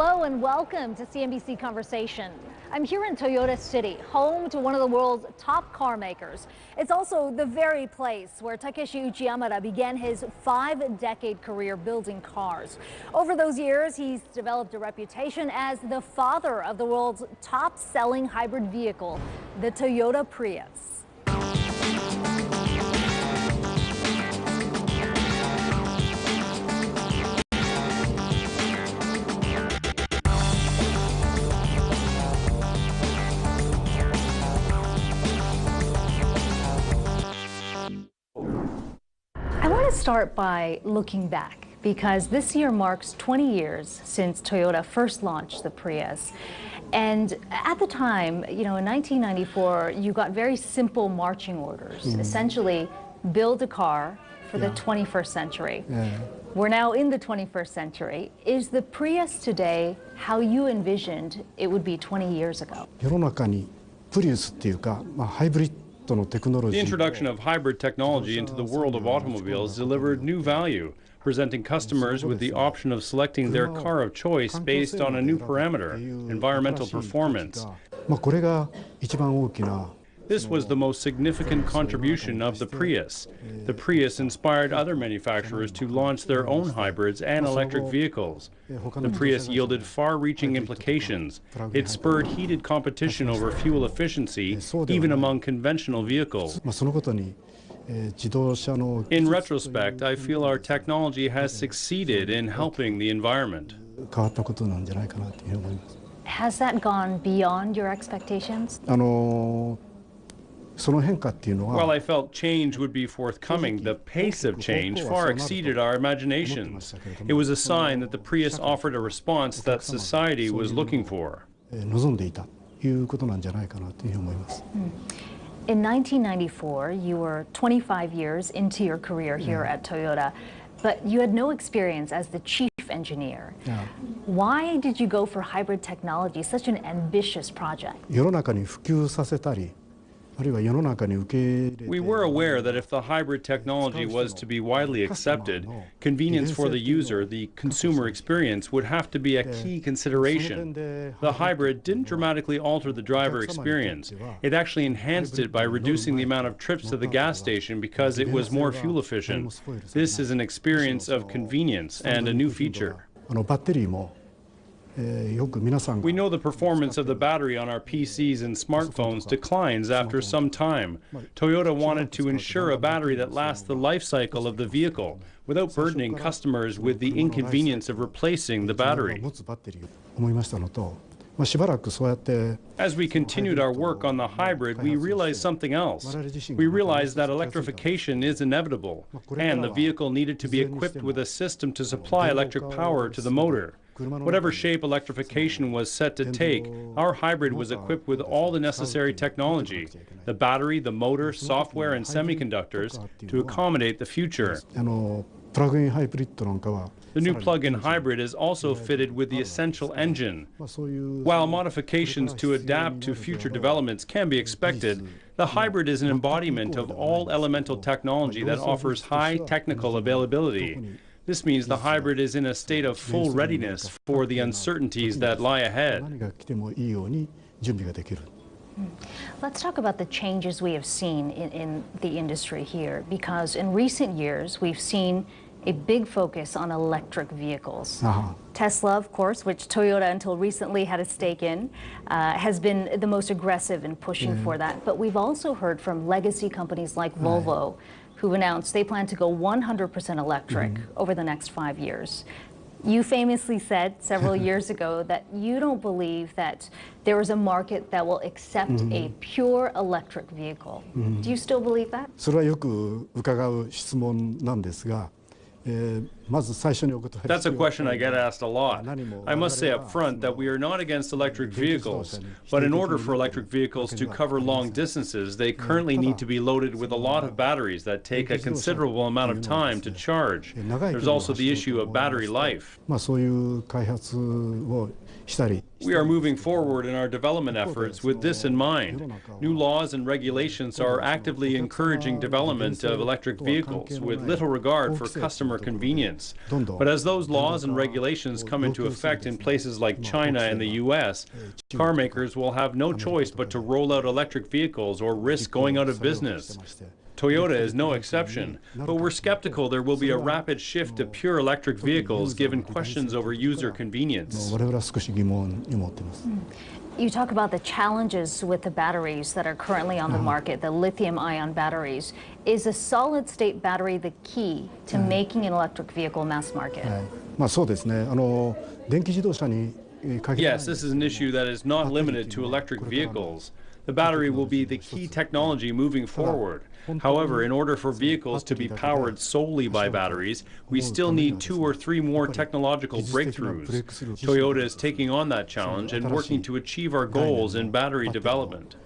Hello and welcome to CNBC Conversation. I'm here in Toyota City, home to one of the world's top car makers. It's also the very place where Takeshi Uchiyamada began his 5-decade career building cars. Over those years, he's developed a reputation as the father of the world's top-selling hybrid vehicle, the Toyota Prius. I want to start by looking back because this year marks 20 years since Toyota first launched the Prius. And at the time, in 1994, you got very simple marching orders. Essentially, build a car for the 21st century. We're now in the 21st century. Is the Prius today how you envisioned it would be 20 years ago? The introduction of hybrid technology into the world of automobiles delivered new value, presenting customers with the option of selecting their car of choice based on a new parameter, environmental performance. This was the most significant contribution of the Prius. The Prius inspired other manufacturers to launch their own hybrids and electric vehicles. The Prius yielded far-reaching implications. It spurred heated competition over fuel efficiency, even among conventional vehicles. In retrospect, I feel our technology has succeeded in helping the environment. Has that gone beyond your expectations? While I felt change would be forthcoming, the pace of change far exceeded our imaginations. It was a sign that the Prius offered a response that society was looking for. In 1994, you were 25 years into your career here at Toyota, but you had no experience as the chief engineer. Why did you go for hybrid technology, such an ambitious project? We were aware that if the hybrid technology was to be widely accepted, convenience for the user, the consumer experience, would have to be a key consideration. The hybrid didn't dramatically alter the driver experience. It actually enhanced it by reducing the amount of trips to the gas station because it was more fuel efficient. This is an experience of convenience and a new feature. We know the performance of the battery on our PCs and smartphones declines after some time. Toyota wanted to ensure a battery that lasts the life cycle of the vehicle without burdening customers with the inconvenience of replacing the battery. As we continued our work on the hybrid, we realized something else. We realized that electrification is inevitable, and the vehicle needed to be equipped with a system to supply electric power to the motor. Whatever shape electrification was set to take, our hybrid was equipped with all the necessary technology, the battery, the motor, software, and semiconductors to accommodate the future. The new plug-in hybrid is also fitted with the essential engine. While modifications to adapt to future developments can be expected, the hybrid is an embodiment of all elemental technology that offers high technical availability. This means the hybrid is in a state of full readiness for the uncertainties that lie ahead. Let's talk about the changes we have seen in the industry here, because in recent years we've seen a big focus on electric vehicles. Tesla, of course, which Toyota until recently had a stake in, has been the most aggressive in pushing for that. But we've also heard from legacy companies like Volvo, who've announced they plan to go 100% electric over the next 5 years. You famously said several years ago that you don't believe that there is a market that will accept a pure electric vehicle. Do you still believe that? That's a question I get asked a lot. I must say up front that we are not against electric vehicles, but in order for electric vehicles to cover long distances, they currently need to be loaded with a lot of batteries that take a considerable amount of time to charge. There's also the issue of battery life. We are moving forward in our development efforts with this in mind. New laws and regulations are actively encouraging development of electric vehicles with little regard for customer convenience. But as those laws and regulations come into effect in places like China and the US, car makers will have no choice but to roll out electric vehicles or risk going out of business. Toyota is no exception, but we're skeptical there will be a rapid shift to pure electric vehicles given questions over user convenience. You talk about the challenges with the batteries that are currently on the market, the lithium-ion batteries. Is a solid-state battery the key to making an electric vehicle mass market? Yes, this is an issue that is not limited to electric vehicles. The battery will be the key technology moving forward. However, in order for vehicles to be powered solely by batteries, we still need 2 or 3 more technological breakthroughs. Toyota is taking on that challenge and working to achieve our goals in battery development.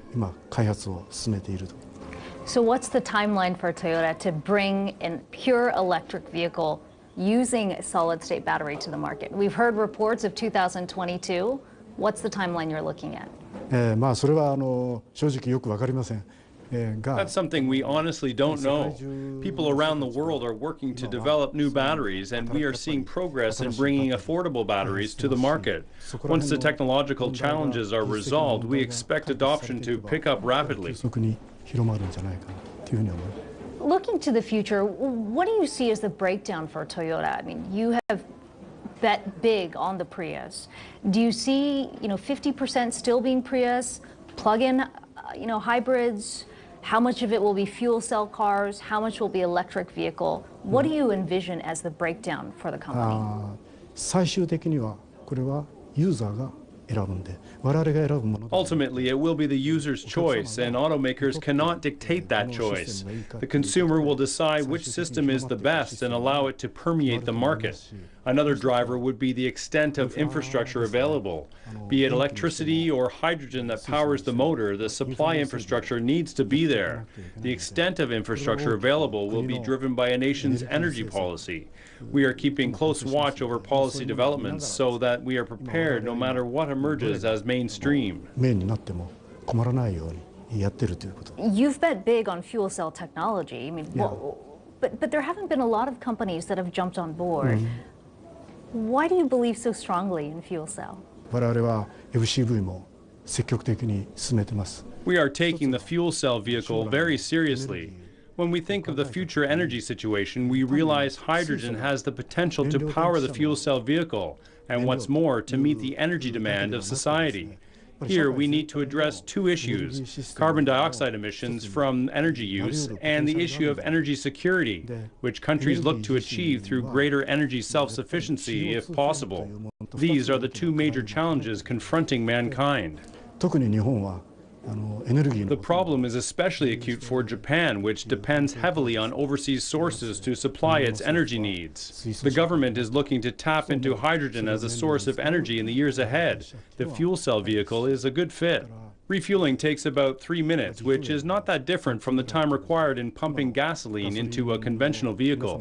So what's the timeline for Toyota to bring a pure electric vehicle using a solid-state battery to the market? We've heard reports of 2022. What's the timeline you're looking at? That's something we honestly don't know. People around the world are working to develop new batteries, and we are seeing progress in bringing affordable batteries to the market. Once the technological challenges are resolved, we expect adoption to pick up rapidly. Looking to the future, what do you see as the breakdown for Toyota? I mean, you have bet big on the Prius. Do you see, 50% still being Prius, plug-in, hybrids? How much of it will be fuel cell cars? How much will be electric vehicle? What do you envision as the breakdown for the company? 最終的にはこれはユーザーが選ぶんで、我々が選ぶもの。 Ultimately, it will be the user's choice, and automakers cannot dictate that choice. The consumer will decide which system is the best and allow it to permeate the market. Another driver would be the extent of infrastructure available. Be it electricity or hydrogen that powers the motor, the supply infrastructure needs to be there. The extent of infrastructure available will be driven by a nation's energy policy. We are keeping close watch over policy developments so that we are prepared no matter what emerges as mainstream. You've bet big on fuel cell technology. I mean, but there haven't been a lot of companies that have jumped on board. Why do you believe so strongly in fuel cell? We are taking the fuel cell vehicle very seriously. When we think of the future energy situation, we realize hydrogen has the potential to power the fuel cell vehicle, and what's more, to meet the energy demand of society. Here, we need to address 2 issues: carbon dioxide emissions from energy use and the issue of energy security, which countries look to achieve through greater energy self-sufficiency if possible. These are the 2 major challenges confronting mankind. The problem is especially acute for Japan, which depends heavily on overseas sources to supply its energy needs. The government is looking to tap into hydrogen as a source of energy in the years ahead. The fuel cell vehicle is a good fit. Refueling takes about 3 minutes, which is not that different from the time required in pumping gasoline into a conventional vehicle.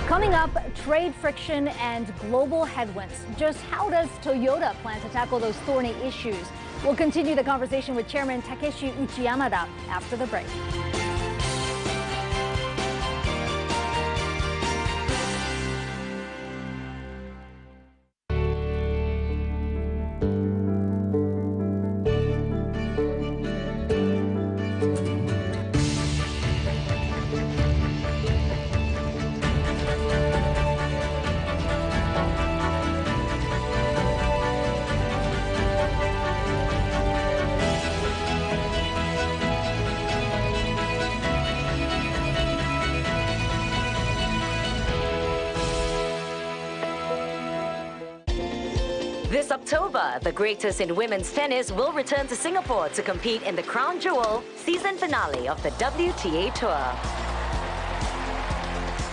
Coming up, trade friction and global headwinds. Just how does Toyota plan to tackle those thorny issues? We'll continue the conversation with Chairman Takeshi Uchiyamada after the break. This October, the greatest in women's tennis will return to Singapore to compete in the Crown Jewel season finale of the WTA Tour.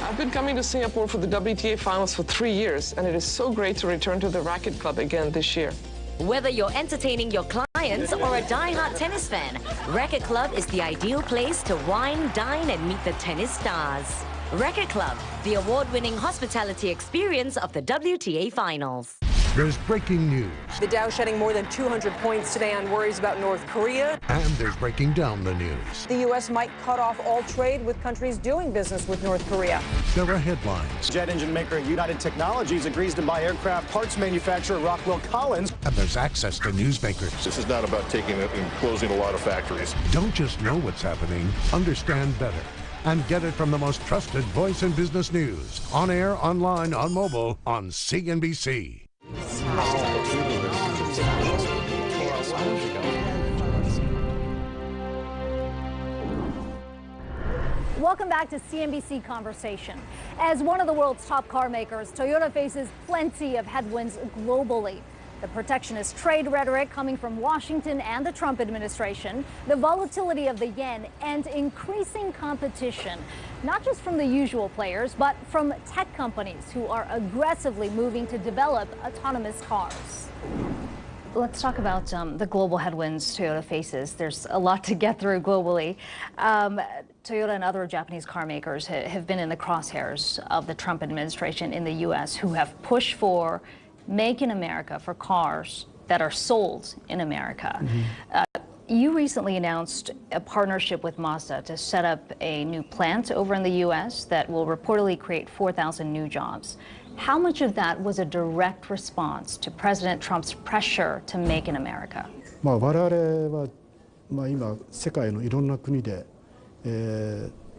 I've been coming to Singapore for the WTA finals for 3 years, and it is so great to return to the Racket Club again this year. Whether you're entertaining your clients or a die-hard tennis fan, Racket Club is the ideal place to wine, dine, and meet the tennis stars. Racket Club, the award-winning hospitality experience of the WTA Finals. There's breaking news. The Dow shedding more than 200 points today on worries about North Korea. And there's breaking down the news. The U.S. might cut off all trade with countries doing business with North Korea. There are headlines. Jet engine maker United Technologies agrees to buy aircraft parts manufacturer Rockwell Collins. And there's access to newsmakers. This is not about taking it and closing a lot of factories. Don't just know what's happening, understand better. And get it from the most trusted voice in business news. On air, online, on mobile, on CNBC. Welcome back to CNBC Conversation. As one of the world's top car makers, Toyota faces plenty of headwinds globally. The protectionist trade rhetoric coming from Washington and the Trump administration, the volatility of the yen, and increasing competition, not just from the usual players, but from tech companies who are aggressively moving to develop autonomous cars. Let's talk about the global headwinds Toyota faces. There's a lot to get through globally. Toyota and other Japanese car makers have been in the crosshairs of the Trump administration in the U.S., who have pushed for Make in America for cars that are sold in America. You recently announced a partnership with Mazda to set up a new plant over in the U.S. that will reportedly create 4,000 new jobs. How much of that was a direct response to President Trump's pressure to make in America? 我々は今世界のいろんな国で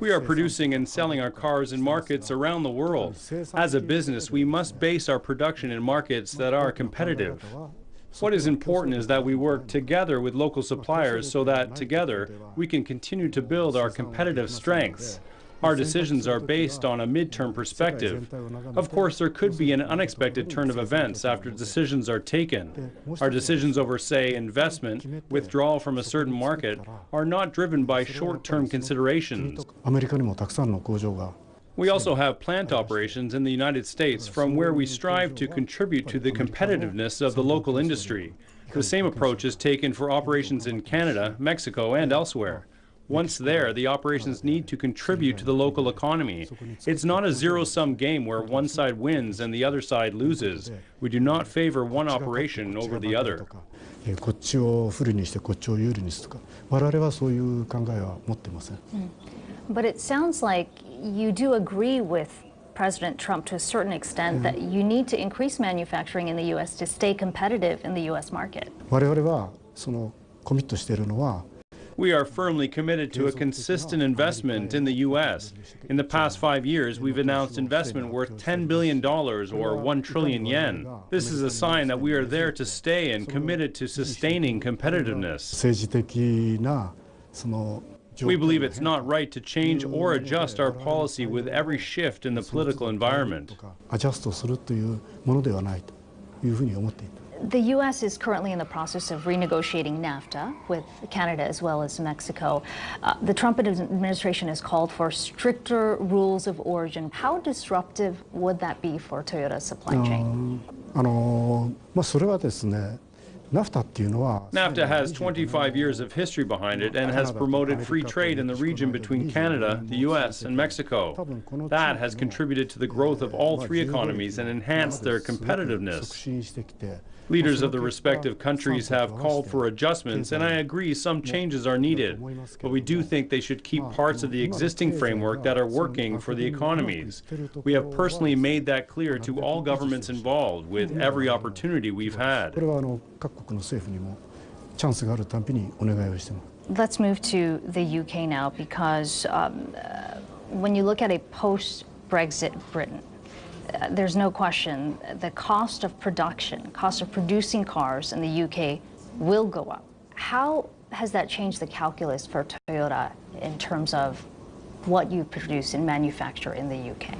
We are producing and selling our cars in markets around the world. As a business, we must base our production in markets that are competitive. What is important is that we work together with local suppliers so that together we can continue to build our competitive strengths. Our decisions are based on a midterm perspective. Of course, there could be an unexpected turn of events after decisions are taken. Our decisions over, say, investment, withdrawal from a certain market, are not driven by short-term considerations. We also have plant operations in the United States from where we strive to contribute to the competitiveness of the local industry. The same approach is taken for operations in Canada, Mexico, and elsewhere. Once there, the operations need to contribute to the local economy. It's not a zero-sum game where one side wins and the other side loses. We do not favor one operation over the other. こっちを不利にしてこっちを有利にするとか、我々はそういう考えは持ってません。But it sounds like you do agree with President Trump to a certain extent that you need to increase manufacturing in the U.S. to stay competitive in the U.S. market. 我々はそのコミットしているのは We are firmly committed to a consistent investment in the U.S. In the past 5 years, we've announced investment worth $10 billion or 1 trillion yen. This is a sign that we are there to stay and committed to sustaining competitiveness. 政治的なその We believe it's not right to change or adjust our policy with every shift in the political environment. アジャストするというものではないというふうに思っていた。 The U.S. is currently in the process of renegotiating NAFTA with Canada as well as Mexico. The Trump administration has called for stricter rules of origin. How disruptive would that be for Toyota's supply chain? それはですね NAFTA has 25 years of history behind it and has promoted free trade in the region between Canada, the U.S., and Mexico. That has contributed to the growth of all three economies and enhanced their competitiveness. Leaders of the respective countries have called for adjustments, and I agree some changes are needed, but we do think they should keep parts of the existing framework that are working for the economies. We have personally made that clear to all governments involved with every opportunity we've had. Let's move to the UK now, because when you look at a post-Brexit Britain, there's no question the cost of production, cost of producing cars in the UK will go up. How has that changed the calculus for Toyota in terms of what you produce and manufacture in the UK?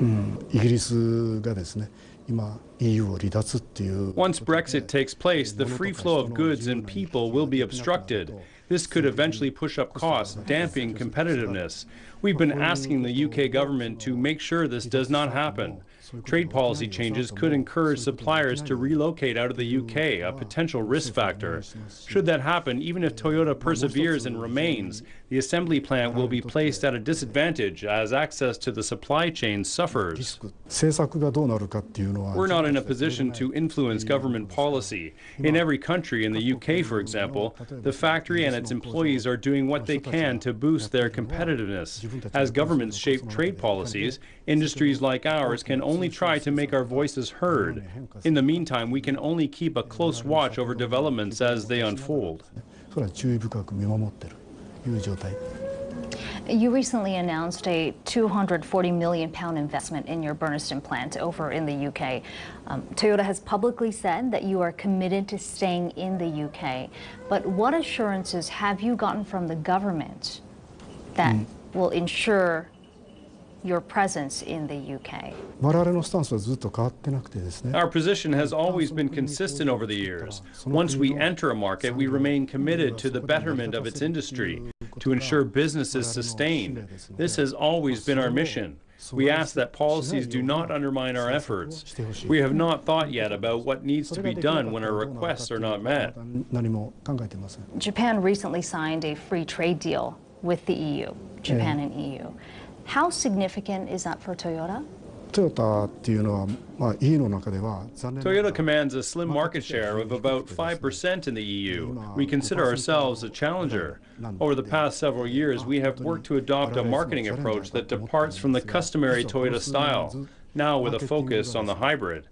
イギリスがですね、今 EU を離脱っていう Once Brexit takes place, the free flow of goods and people will be obstructed. This could eventually push up costs, damping competitiveness. We've been asking the UK government to make sure this does not happen. Trade policy changes could encourage suppliers to relocate out of the UK, a potential risk factor. Should that happen, even if Toyota perseveres and remains, the assembly plant will be placed at a disadvantage as access to the supply chain suffers. We're not in a position to influence government policy. In every country, in the UK for example, the factory and its employees are doing what they can to boost their competitiveness. As governments shape trade policies, industries like ours can only try to make our voices heard. In the meantime, we can only keep a close watch over developments as they unfold. You recently announced a £240 million investment in your Burnaston plant over in the UK. Toyota has publicly said that you are committed to staying in the UK. But what assurances have you gotten from the government that will ensure your presence in the UK? Our position has always been consistent over the years. Once we enter a market, we remain committed to the betterment of its industry, to ensure business is sustained. This has always been our mission. We ask that policies do not undermine our efforts. We have not thought yet about what needs to be done when our requests are not met. Japan recently signed a free trade deal with the EU, Japan and EU. How significant is that for Toyota? Toyota commands a slim market share of about 5% in the EU. We consider ourselves a challenger. Over the past several years, we have worked to adopt a marketing approach that departs from the customary Toyota style, now with a focus on the hybrid.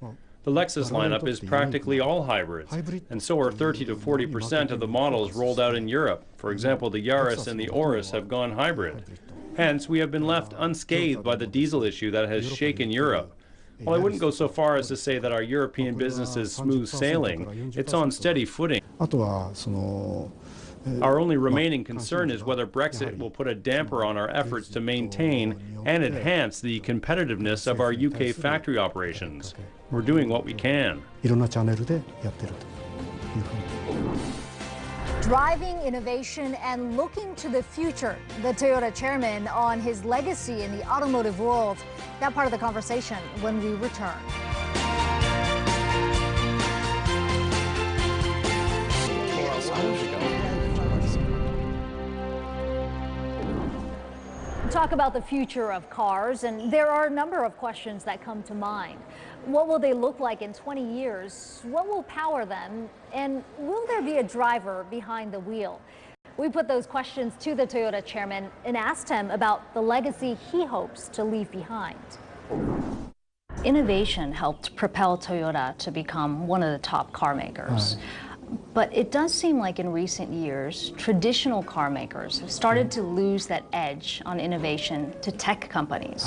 The Lexus lineup is practically all hybrids, and so are 30 to 40% of the models rolled out in Europe. For example, the Yaris and the Auris have gone hybrid. Hence, we have been left unscathed by the diesel issue that has shaken Europe. While I wouldn't go so far as to say that our European business is smooth sailing, it's on steady footing. Our only remaining concern is whether Brexit will put a damper on our efforts to maintain and enhance the competitiveness of our UK factory operations. We're doing what we can. Driving innovation and looking to the future, the Toyota chairman on his legacy in the automotive world. That part of the conversation when we return. Talk about the future of cars, and there are a number of questions that come to mind. What will they look like in 20 years? What will power them? And will there be a driver behind the wheel? We put those questions to the Toyota chairman and asked him about the legacy he hopes to leave behind. Innovation helped propel Toyota to become one of the top car makers. But it does seem like in recent years, traditional car makers have started to lose that edge on innovation to tech companies.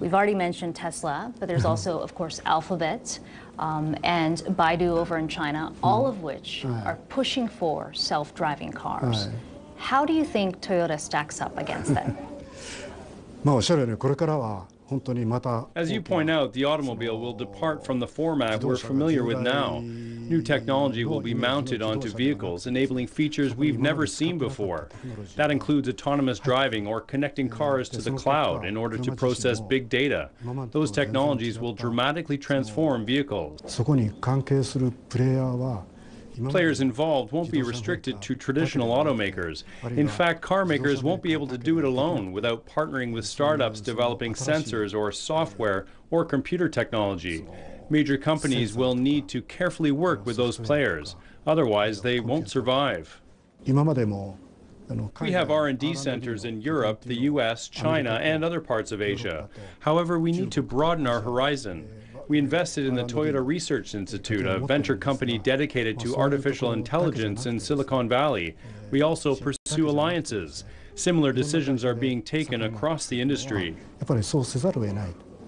We've already mentioned Tesla, but there's also, of course, Alphabet and Baidu over in China, all of which are pushing for self-driving cars. How do you think Toyota stacks up against them? As you point out, the automobile will depart from the format we're familiar with now. New technology will be mounted onto vehicles, enabling features we've never seen before. That includes autonomous driving or connecting cars to the cloud in order to process big data. Those technologies will dramatically transform vehicles. Players involved won't be restricted to traditional automakers. In fact, car makers won't be able to do it alone without partnering with startups developing sensors or software or computer technology. Major companies will need to carefully work with those players. Otherwise, they won't survive. We have R&D centers in Europe, the US, China, and other parts of Asia. However, we need to broaden our horizon. We invested in the Toyota Research Institute, a venture company dedicated to artificial intelligence in Silicon Valley. We also pursue alliances. Similar decisions are being taken across the industry.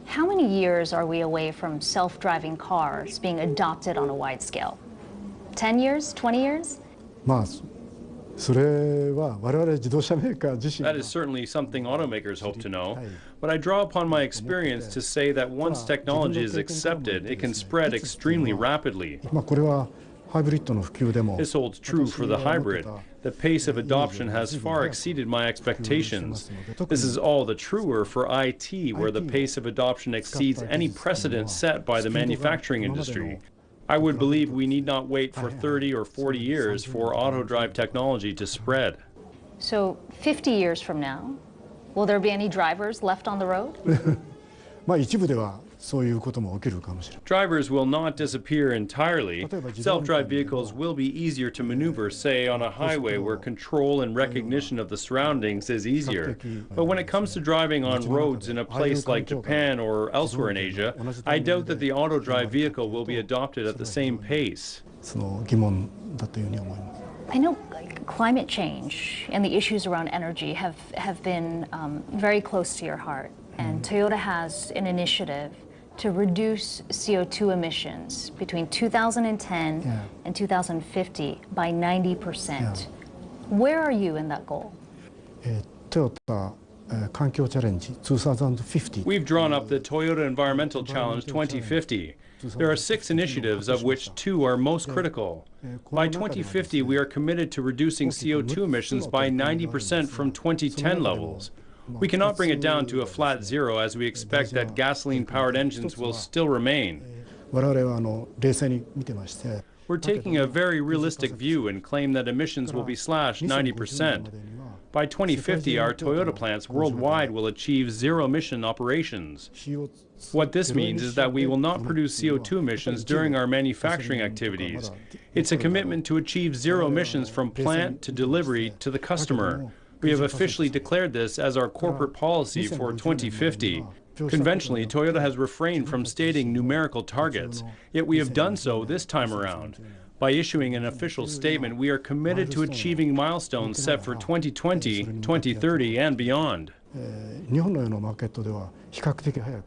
How many years are we away from self-driving cars being adopted on a wide scale? 10 years? 20 years? That is certainly something automakers hope to know, but I draw upon my experience to say that once technology is accepted, it can spread extremely rapidly. This holds true for the hybrid. The pace of adoption has far exceeded my expectations. This is all the truer for IT, where the pace of adoption exceeds any precedent set by the manufacturing industry. I would believe we need not wait for 30 or 40 years for auto drive technology to spread. So 50 years from now, will there be any drivers left on the road? Drivers will not disappear entirely. Self-drive vehicles will be easier to maneuver, say, on a highway where control and recognition of the surroundings is easier. But when it comes to driving on roads in a place like Japan or elsewhere in Asia, I doubt that the auto-drive vehicle will be adopted at the same pace. I know climate change and the issues around energy have been very close to your heart. And Toyota has an initiative to reduce CO2 emissions between 2010 and 2050 by 90%. Where are you in that goal? Toyota Kankyo Challenge 2050. We've drawn up the Toyota Environmental Challenge 2050. There are 6 initiatives, of which 2 are most critical. By 2050, we are committed to reducing CO2 emissions by 90% from 2010 levels. We cannot bring it down to a flat zero, as we expect that gasoline-powered engines will still remain. We're taking a very realistic view and claim that emissions will be slashed 90%. By 2050, our Toyota plants worldwide will achieve zero-emission operations. What this means is that we will not produce CO2 emissions during our manufacturing activities. It's a commitment to achieve zero emissions from plant to delivery to the customer. We have officially declared this as our corporate policy for 2050. Conventionally, Toyota has refrained from stating numerical targets, yet we have done so this time around. By issuing an official statement, we are committed to achieving milestones set for 2020, 2030, and beyond.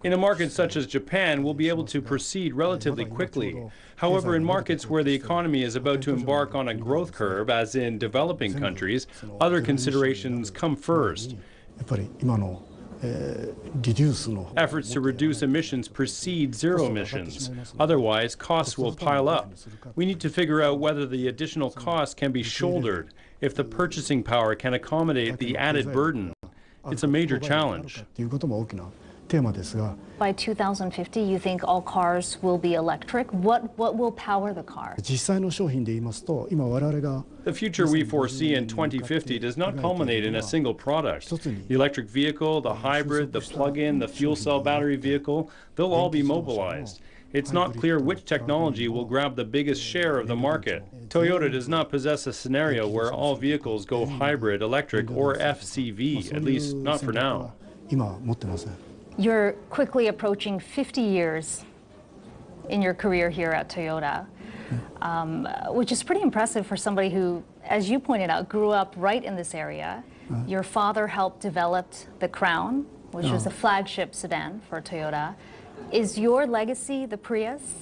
In a market such as Japan, we'll be able to proceed relatively quickly. However, in markets where the economy is about to embark on a growth curve, as in developing countries, other considerations come first. Efforts to reduce emissions precede zero emissions. Otherwise, costs will pile up. We need to figure out whether the additional costs can be shouldered, if the purchasing power can accommodate the added burden. It's a major challenge. By 2050, you think all cars will be electric? What will power the car? The future we foresee in 2050 does not culminate in a single product. The electric vehicle, the hybrid, the plug-in, the fuel cell battery vehicle, they'll all be mobilized. It's not clear which technology will grab the biggest share of the market. Toyota does not possess a scenario where all vehicles go hybrid, electric, or FCV, at least not for now. You're quickly approaching 50 years in your career here at Toyota, which is pretty impressive for somebody who, as you pointed out, grew up right in this area. Your father helped develop the Crown, which was a flagship sedan for Toyota. Is your legacy the Prius?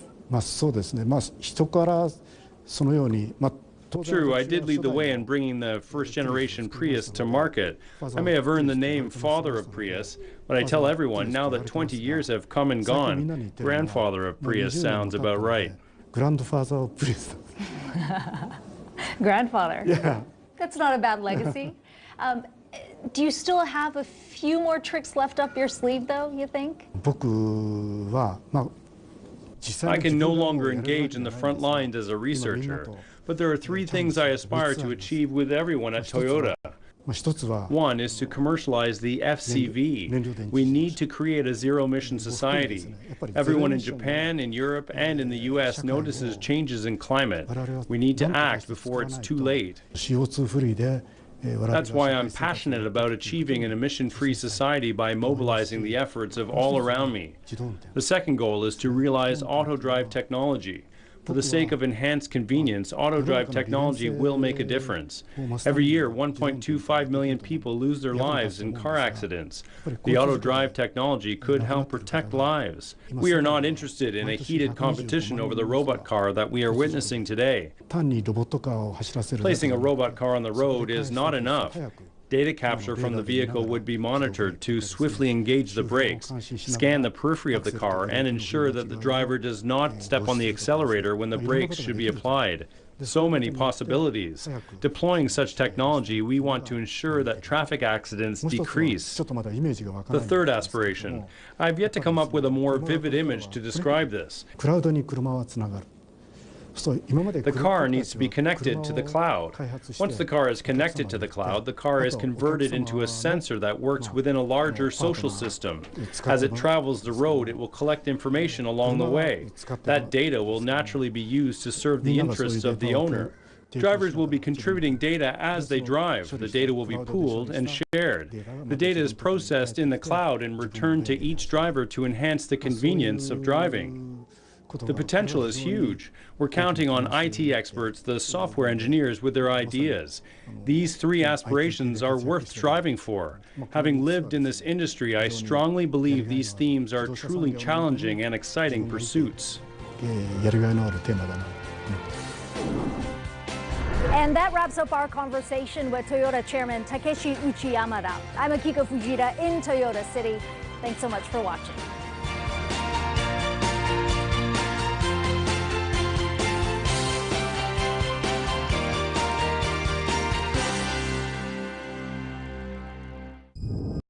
True, I did lead the way in bringing the first-generation Prius to market. I may have earned the name father of Prius, but I tell everyone now that 20 years have come and gone, grandfather of Prius sounds about right. Grandfather of Prius. Grandfather? Yeah. That's not a bad legacy. Do you still have a few more tricks left up your sleeve, though, you think? I can no longer engage in the front lines as a researcher, but there are 3 things I aspire to achieve with everyone at Toyota. One is to commercialize the FCV. We need to create a zero-emission society. Everyone in Japan, in Europe, and in the US notices changes in climate. We need to act before it's too late. That's why I'm passionate about achieving an emission-free society by mobilizing the efforts of all around me. The second goal is to realize auto-drive technology. For the sake of enhanced convenience, auto-drive technology will make a difference. Every year, 1.25 million people lose their lives in car accidents. The auto-drive technology could help protect lives. We are not interested in a heated competition over the robot car that we are witnessing today. Placing a robot car on the road is not enough. Data capture from the vehicle would be monitored to swiftly engage the brakes, scan the periphery of the car, and ensure that the driver does not step on the accelerator when the brakes should be applied. So many possibilities. Deploying such technology, we want to ensure that traffic accidents decrease. The third aspiration. I've yet to come up with a more vivid image to describe this. The car needs to be connected to the cloud. Once the car is connected to the cloud, the car is converted into a sensor that works within a larger social system. As it travels the road, it will collect information along the way. That data will naturally be used to serve the interests of the owner. Drivers will be contributing data as they drive. The data will be pooled and shared. The data is processed in the cloud and returned to each driver to enhance the convenience of driving. The potential is huge. We're counting on IT experts, the software engineers with their ideas. These three aspirations are worth striving for. Having lived in this industry, I strongly believe these themes are truly challenging and exciting pursuits. And that wraps up our conversation with Toyota Chairman Takeshi Uchiyamada. I'm Akiko Fujita in Toyota City. Thanks so much for watching.